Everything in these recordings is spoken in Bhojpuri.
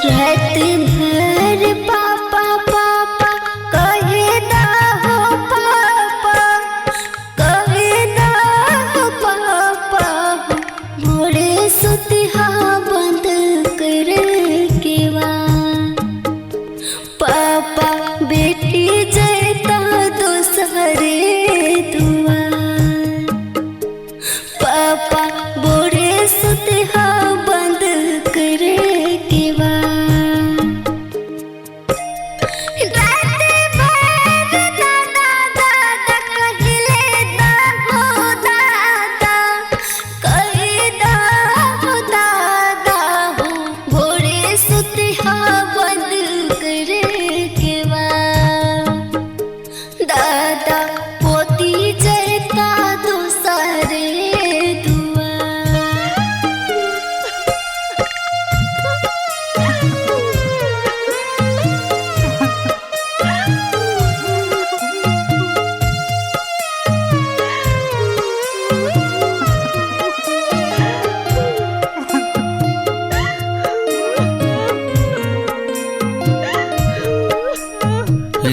रात भर पापा पापा कहदा हो पापा, कहदा हो पापा, भोरे सुतिहा बंद कर के बा। पापा बेटी जैता दोसरे दुआ, पापा भोरे सुतिहा बंद कर के बा। रात भर दादा दादा कहले दा हो दादा, कहदा हो दादा हो, भोरे सुतिहा बंद कर के बा। दादा पोती जैता दोसरे दुआ।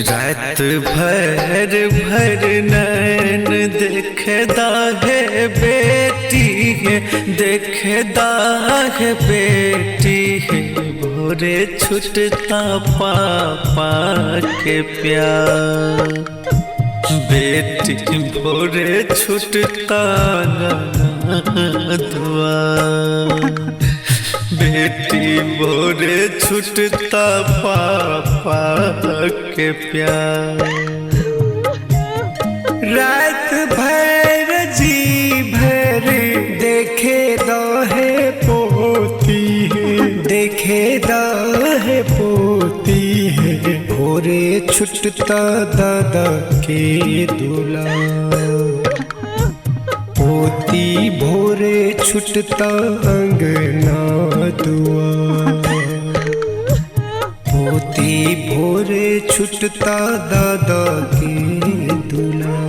रात भर भर नैन देखदा है बेटी है, देखदा है बेटी है, भोरे छुटता पापा के प्यार। बेटी भोरे छुटता दुआ, बेटी भोरे छुटता पापा के प्यार। रात भर जी भर देखे दहे पोती है, देखे दहे पोती है, भोरे छुटता दादा के दूल्हा। पोती भोरे छुटता अंगना दुआ, पोती भोरे छुटता दादा के दूल्हा।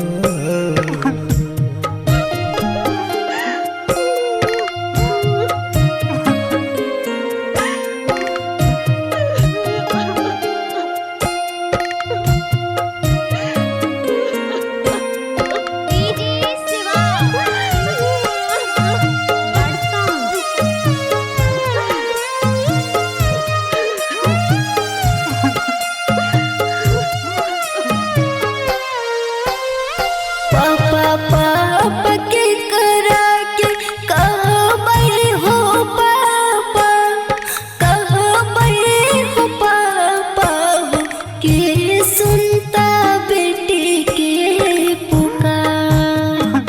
पापा पापा के करा के कहबै हो पापा, कहबै हो पापा हो, के सुनता बेटी के पुकार।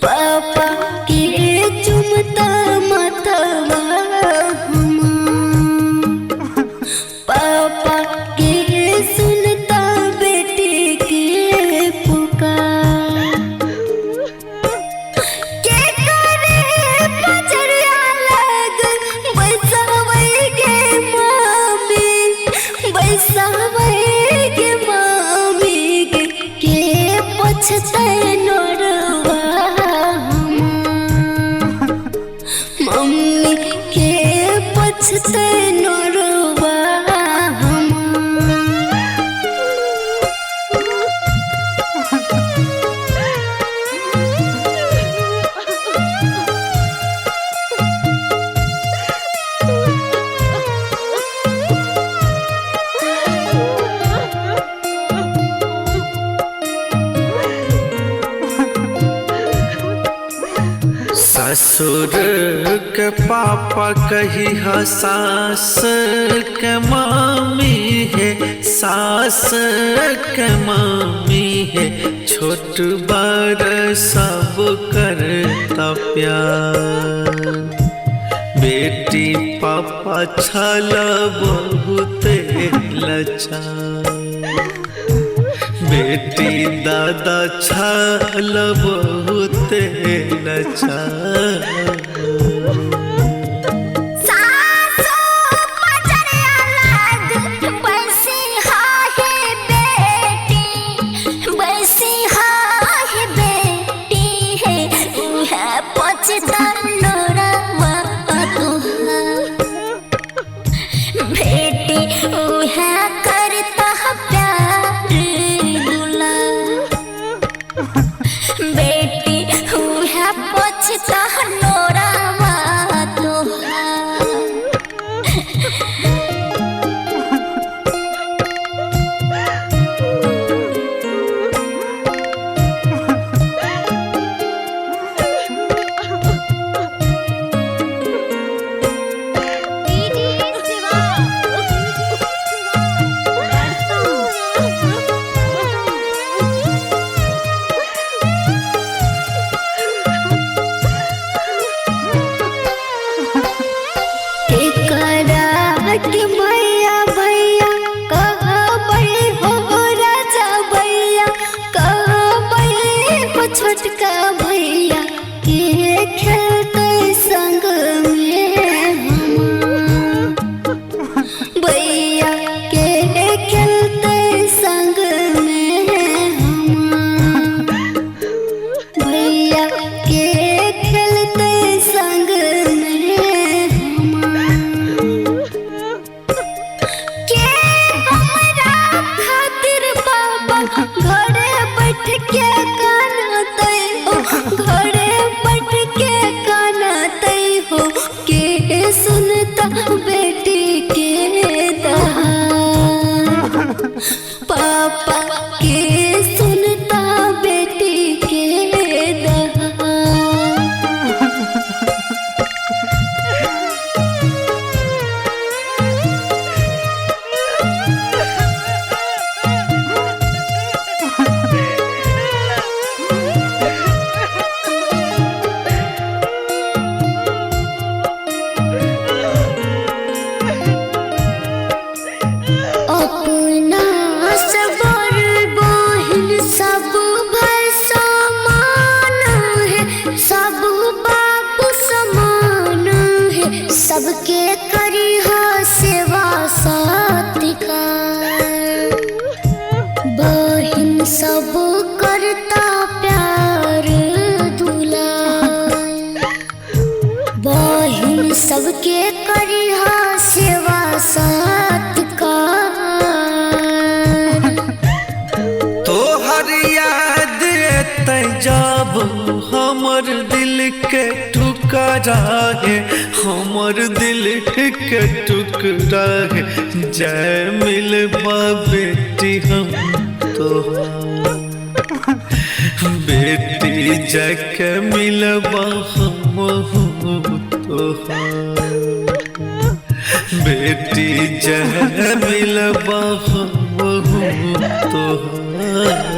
पापा के चुमता मतवा हम, पापा के सुनता बेटी के पुकार। के करे पचरिया लग बैसावै गे मामी, बैसावै गे मामी गे, के पछतै नोरवा हम, मम्मी के पछतै नोरवा हम। ससुर के पापा कही हा सास के मामी है, सास के मामी है, छोट बड़ सब करता प्यार। बेटी पापा छल बहुत लाचार, बेटी दादा छल बहुत लाचार। सासु पचरिया लग बैसी हाहे बेटी, बैसी हाहे बेटी है, उहे पछता नोरवा तुहा। के भैया भैया कहबै हो राजा भैया कहबै हो छोटका भैया के खेलते संग में हम भैया के खेलते संग में हम भैया के खेलते संग में हम के हमरा खातिर बाबा घरे बैठ के कानते हो घरे बैठ के कानते हो के सुनता बेटी के दहाड़ पापा के सुनता बेटी के दहाड़ अपना सबर बहिन सब भाई समान है सब बाप समान है सबके करी हो सेवा सत्कार बहिन सब करता प्यार दुलार बहिन सबके करी हो सेवा सत्कार तोहर याद एतै जब हमर दिल के टुकड़ा है हमर दिल के टुकड़ा है जय मिलबा बेटी हम तोहार बेटी जाके मिलबा हम तोहार बेटी जय मिलबा हम तोहार